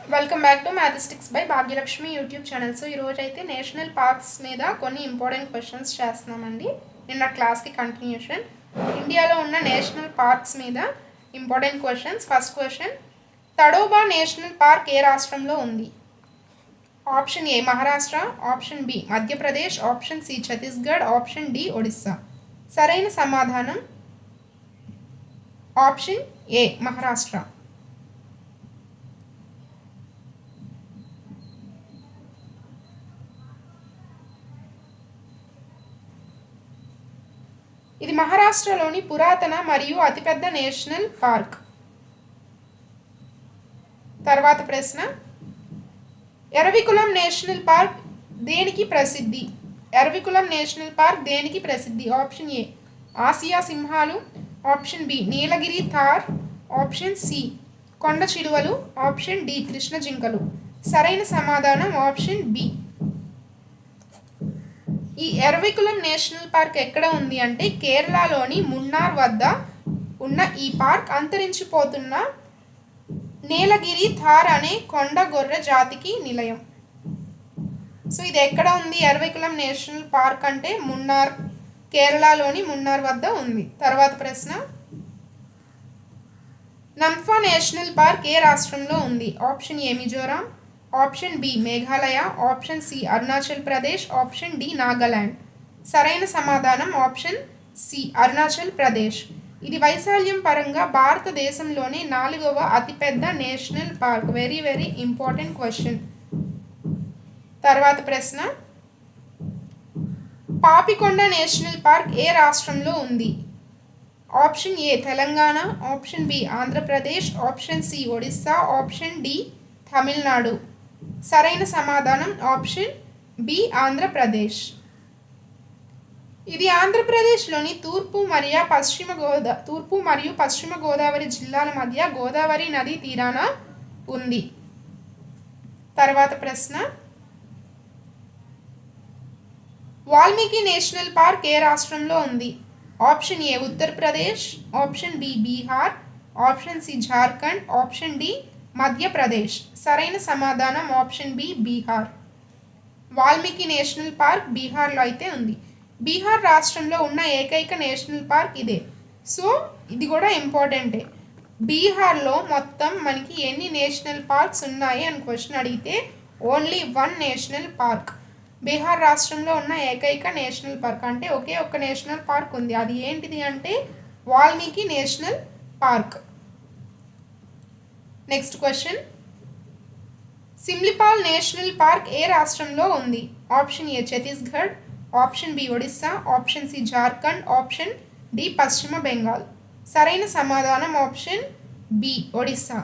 Welcome back to mathematics by Bhagyalakshmi YouTube channel. So ఈరోజు అయితే national parks మీద కొన్ని ఇంపార్టెంట్ క్వశ్చన్స్ చేస్తున్నామండి. నిన్న క్లాస్కి కంటిన్యూషన్. ఇండియాలో ఉన్న నేషనల్ పార్క్స్ మీద important questions. First question, Tadoba national park ఏ రాష్ట్రంలో ఉంది? Option A Maharashtra, option B Madhya Pradesh, option C Chhattisgarh, option D Odisha. సరైన సమాధానం ఆప్షన్ ఏ మహారాష్ట్ర. ఇది మహారాష్ట్రలోని పురాతన మరియు అతిపెద్ద నేషనల్ పార్క్. తర్వాత ప్రశ్న, ఎరవికులం నేషనల్ పార్క్ దేనికి ప్రసిద్ధి? ఎరవికులం నేషనల్ పార్క్ దేనికి ప్రసిద్ధి? ఆప్షన్ ఏ ఆసియా సింహాలు, ఆప్షన్ బి నీలగిరి థార్, ఆప్షన్ సి కొండ చిలువలు, ఆప్షన్ డి కృష్ణ జింకలు. సరైన సమాధానం ఆప్షన్ బి. ఈ ఎరవికులం నేషనల్ పార్క్ ఎక్కడ ఉంది అంటే కేరళలోని మున్నార్ వద్ద ఉన్న ఈ పార్క్ అంతరించిపోతున్న నీలగిరి థార్ అనే కొండ గొర్రె జాతికి నిలయం. సో ఇది ఎక్కడ ఉంది? ఎరవికులం నేషనల్ పార్క్ అంటే మున్నార్, కేరళలోని మున్నార్ వద్ద ఉంది. తర్వాత ప్రశ్న, నంఫా నేషనల్ పార్క్ ఏ రాష్ట్రంలో ఉంది? Option A Mizoram, option B Meghalaya, option C Arunachal Pradesh, option D Nagaland. సరైన సమాధానం ఆప్షన్ సి అరుణాచల్ ప్రదేశ్. ఇది వైశాల్యం పరంగా భారతదేశంలోనే 4వ అతిపెద్ద national park. Very very important question. తర్వాత ప్రశ్న, పాపికొండ నేషనల్ పార్క్ ఏ రాష్ట్రంలో ఉంది? Option A Telangana, option B Andhra Pradesh, option C Odisha, option D Tamil Nadu. సరైన సమాధానం ఆప్షన్ బి ఆంధ్రప్రదేశ్. ఇది ఆంధ్రప్రదేశ్లోని తూర్పు మరియు పశ్చిమ గోదావరి జిల్లాల మధ్య గోదావరి నది తీరాన ఉంది. తర్వాత ప్రశ్న, వాల్మీకి నేషనల్ పార్క్ ఏ రాష్ట్రంలో ఉంది? Option A Uttar Pradesh, option B Bihar, option C Jharkhand, option D Madhya Pradesh. సరైన సమాధానం option B Bihar. Valmiki national park బీహార్లో అయితే ఉంది. బీహార్ రాష్ట్రంలో ఉన్న ఏకైక నేషనల్ పార్క్ ఇదే. సో ఇది కూడా ఇంపార్టెంటే. బీహార్లో మొత్తం మనకి ఎన్ని నేషనల్ పార్క్స్ ఉన్నాయి అని క్వశ్చన్ అడిగితే ఓన్లీ 1 నేషనల్ పార్క్. బీహార్ రాష్ట్రంలో ఉన్న ఏకైక నేషనల్ పార్క్ అంటే ఒకే ఒక్క నేషనల్ పార్క్ ఉంది. అది ఏంటిది అంటే Valmiki national park. Next question, Similipal national park ఏ రాష్ట్రంలో ఉంది? Option A Chhattisgarh, option B Odisha, option C Jharkhand, option D Paschim Bengal. సరైన సమాధానం ఆప్షన్ బి ఒడిస్సా.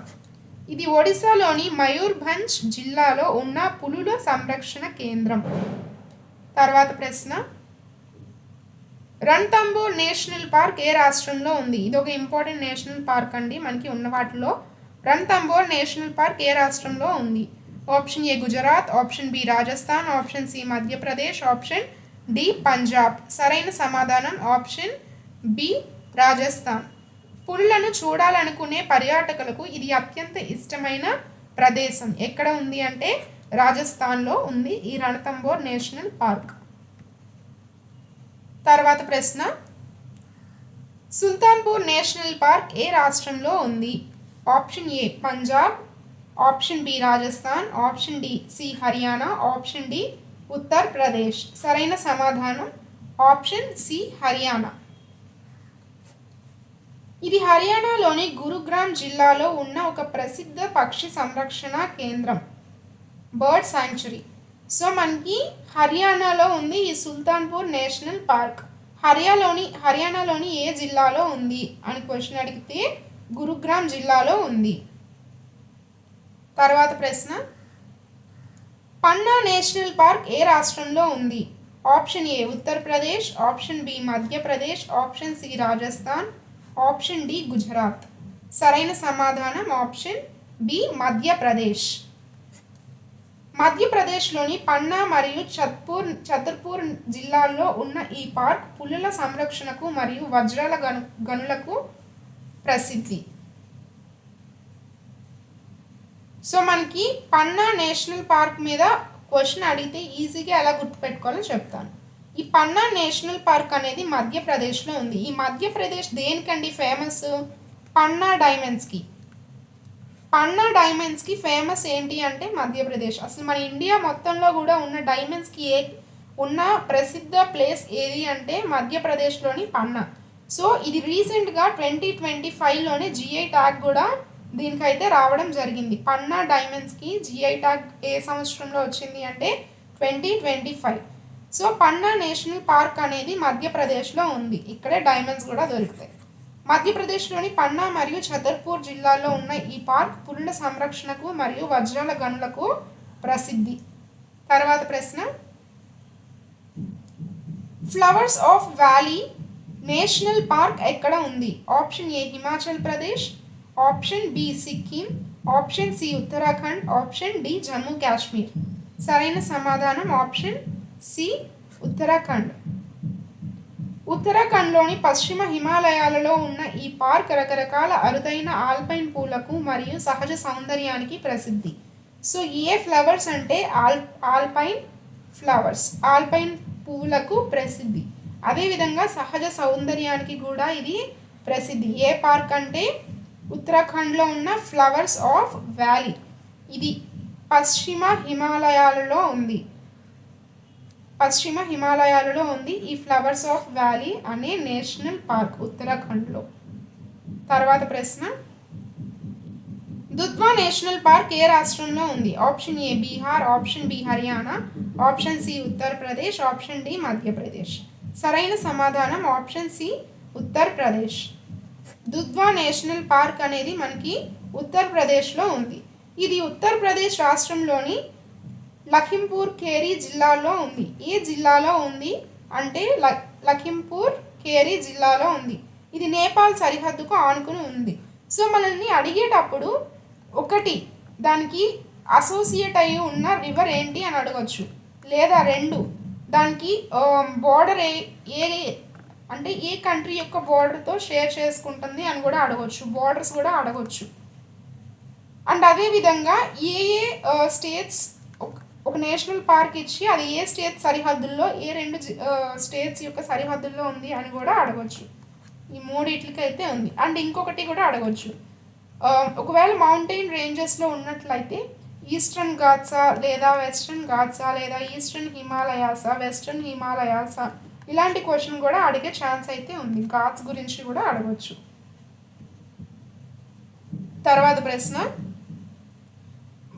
ఇది ఒడిస్సాలోని మయూర్భంజ్ జిల్లాలో ఉన్న పులుల సంరక్షణ కేంద్రం. తర్వాత ప్రశ్న, రణ్తంబోర్ నేషనల్ పార్క్ ఏ రాష్ట్రంలో ఉంది? ఇది ఒక ఇంపార్టెంట్ నేషనల్ పార్క్ అండి. మనకి ఉన్న వాటిలో రణ్తంబోర్ నేషనల్ పార్క్ ఏ రాష్ట్రంలో ఉంది? Option A Gujarat, option B Rajasthan, option C Madhya Pradesh, option D Punjab. సరైన సమాధానం ఆప్షన్ బి రాజస్థాన్. పులులను చూడాలనుకునే పర్యాటకులకు ఇది అత్యంత ఇష్టమైన ప్రదేశం. ఎక్కడ ఉంది అంటే రాజస్థాన్లో ఉంది ఈ రణ్తంబోర్ నేషనల్ పార్క్. తర్వాత ప్రశ్న, సుల్తాన్పూర్ నేషనల్ పార్క్ ఏ రాష్ట్రంలో ఉంది? Option A Punjab, option B Rajasthan, option D C Haryana, option D Uttar Pradesh. సరైన సమాధానం ఆప్షన్ సి హర్యానా. ఇది హర్యానాలోని గురుగ్రామ్ జిల్లాలో ఉన్న ఒక ప్రసిద్ధ పక్షి సంరక్షణ కేంద్రం, బర్డ్ శాంక్చురీ. సో మనకి హర్యానాలో ఉంది ఈ సుల్తాన్పూర్ నేషనల్ పార్క్. హర్యానాలోని ఏ జిల్లాలో ఉంది అని క్వశ్చన్ అడిగితే గురుగ్రామ్ జిల్లాలో ఉంది. తర్వాత ప్రశ్న, పన్నా నేషనల్ పార్క్ ఏ రాష్ట్రంలో ఉంది? Option A Uttar Pradesh, option B Madhya Pradesh, option C Rajasthan, option D Gujarat. సరైన సమాధానం ఆప్షన్ బి మధ్యప్రదేశ్. మధ్యప్రదేశ్లోని పన్నా మరియు ఛతర్పూర్ జిల్లాల్లో ఉన్న ఈ పార్క్ పులుల సంరక్షణకు మరియు వజ్రాల గనులకు ప్రసిద్ధి. సో మనకి పన్నా నేషనల్ పార్క్ మీద క్వశ్చన్ అడిగితే ఈజీగా ఎలా గుర్తుపెట్టుకోవాలో చెప్తాను. ఈ పన్నా నేషనల్ పార్క్ అనేది మధ్యప్రదేశ్లో ఉంది. ఈ మధ్యప్రదేశ్ దేనికండి ఫేమస్? పన్నా డైమండ్స్కి. పన్నా డైమండ్స్కి ఫేమస్ ఏంటి అంటే మధ్యప్రదేశ్. అసలు మన ఇండియా మొత్తంలో కూడా ఉన్న డైమండ్స్కి ఉన్న ప్రసిద్ధ ప్లేస్ ఏది అంటే మధ్యప్రదేశ్లోని పన్నా. సో ఇది రీసెంట్గా 2025లోనే జిఐ ట్యాగ్ కూడా దీనికైతే రావడం జరిగింది. పన్నా డైమండ్స్కి జిఐ ట్యాగ్ ఏ సంవత్సరంలో వచ్చింది అంటే 2025. సో పన్నా నేషనల్ పార్క్ అనేది మధ్యప్రదేశ్లో ఉంది. ఇక్కడే డైమండ్స్ కూడా దొరుకుతాయి. మధ్యప్రదేశ్లోని పన్నా మరియు ఛతర్పూర్ జిల్లాల్లో ఉన్న ఈ పార్క్ పులుల సంరక్షణకు మరియు వజ్రాల గనులకు ప్రసిద్ధి. తర్వాత ప్రశ్న, flowers of valley national park ఎక్కడ ఉంది? Option A Himachal Pradesh, option B Sikkim, option C Uttarakhand, option D Jammu Kashmir. సరైన సమాధానం ఆప్షన్ సి ఉత్తరాఖండ్. ఉత్తరాఖండ్లోని పశ్చిమ హిమాలయాలలో ఉన్న ఈ పార్క్ రకరకాల అరుదైన ఆల్పైన్ పూలకు మరియు సహజ సౌందర్యానికి ప్రసిద్ధి. సో ఏ ఫ్లవర్స్ అంటే ఆల్పైన్ ఫ్లవర్స్, ఆల్పైన్ పువ్వులకు ప్రసిద్ధి. అదేవిధంగా సహజ సౌందర్యానికి కూడా ఇది ప్రసిద్ధి. ఏ పార్క్ అంటే ఉత్తరాఖండ్లో ఉన్న ఫ్లవర్స్ ఆఫ్ వ్యాలీ. ఇది పశ్చిమ హిమాలయాలలో ఉంది. పశ్చిమ హిమాలయాలలో ఉంది ఈ ఫ్లవర్స్ ఆఫ్ వ్యాలీ అనే నేషనల్ పార్క్ ఉత్తరాఖండ్లో. తర్వాత ప్రశ్న, దుధ్వా నేషనల్ పార్క్ ఏ రాష్ట్రంలో ఉంది? Option A Bihar, option B Haryana, option C Uttar Pradesh, option D Madhya Pradesh. సరైన సమాధానం option C Uttar Pradesh. Dudhwa national park అనేది మనకి ఉత్తరప్రదేశ్లో ఉంది. ఇది ఉత్తరప్రదేశ్ రాష్ట్రంలోని లఖింపూర్ ఖేరీ జిల్లాలో ఉంది. ఏ జిల్లాలో ఉంది అంటే లఖింపూర్ ఖేరీ జిల్లాలో ఉంది. ఇది నేపాల్ సరిహద్దుకు ఆనుకుని ఉంది. సో మనల్ని అడిగేటప్పుడు ఒకటి దానికి అసోసియేట్ అయి ఉన్న రివర్ ఏంటి అని అడగచ్చు, లేదా రెండు దానికి బోర్డర్ ఏ అంటే ఏ కంట్రీ యొక్క బోర్డర్తో షేర్ చేసుకుంటుంది అని కూడా అడగచ్చు, బోర్డర్స్ కూడా అడగచ్చు. అండ్ అదేవిధంగా ఏ స్టేట్స్ ఒక నేషనల్ పార్క్ ఇచ్చి అది ఏ స్టేట్ సరిహద్దుల్లో ఏ రెండు స్టేట్స్ యొక్క సరిహద్దుల్లో ఉంది అని కూడా అడగచ్చు. ఈ మూడిట్లకైతే ఉంది. అండ్ ఇంకొకటి కూడా అడగచ్చు, ఒకవేళ మౌంటైన్ రేంజెస్లో ఉన్నట్లయితే ఈస్టర్న్ ఘాట్సా లేదా వెస్ట్రన్ ఘాట్సా లేదా ఈస్టర్న్ హిమాలయాసా వెస్ట్రన్ హిమాలయాసా ఇలాంటి క్వశ్చన్ కూడా అడిగే ఛాన్స్ అయితే ఉంది. ఘాట్స్ గురించి కూడా అడగచ్చు. తర్వాత ప్రశ్న,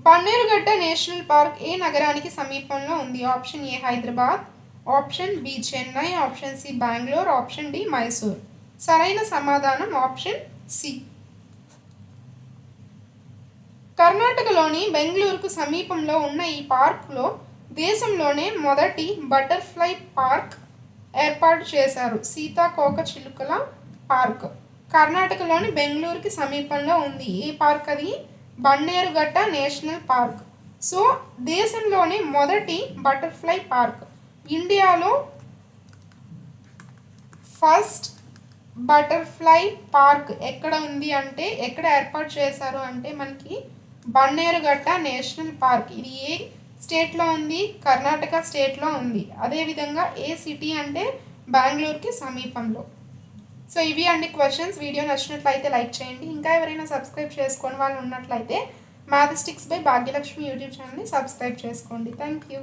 బన్నేరుగడ్డ నేషనల్ పార్క్ ఏ నగరానికి సమీపంలో ఉంది? Option A Hyderabad, option B Chennai, option C Bengaluru, option D Mysore. సరైన సమాధానం ఆప్షన్ సి. కర్ణాటకలోని బెంగళూరుకు సమీపంలో ఉన్న ఈ పార్కులో దేశంలోనే మొదటి బటర్ఫ్లై పార్క్ ఏర్పాటు చేశారు. సీతాకోకచిలుకల పార్క్ కర్ణాటకలోని బెంగళూరుకి సమీపంలో ఉంది. ఏ పార్క్ అది? బన్నేరుగడ్డ నేషనల్ పార్క్. సో దేశంలోనే మొదటి బటర్ఫ్లై పార్క్. ఇండియాలో ఫస్ట్ బటర్ఫ్లై పార్క్ ఎక్కడ ఉంది అంటే ఎక్కడ ఏర్పాటు చేశారు అంటే మనకి బన్నేరుగడ్డ నేషనల్ పార్క్. ఇది ఏ స్టేట్లో ఉంది? కర్ణాటక స్టేట్లో ఉంది. అదేవిధంగా ఏ సిటీ అంటే బెంగళూరుకి సమీపంలో. సో ఇవి అండి క్వశ్చన్స్. వీడియో నచ్చినట్లయితే లైక్ చేయండి. ఇంకా ఎవరైనా సబ్స్క్రైబ్ చేసుకొని వాళ్ళు ఉన్నట్లయితే మ్యాథమెటిక్స్ బై భాగ్యలక్ష్మి యూట్యూబ్ ఛానల్ని సబ్స్క్రైబ్ చేసుకోండి. Thank you.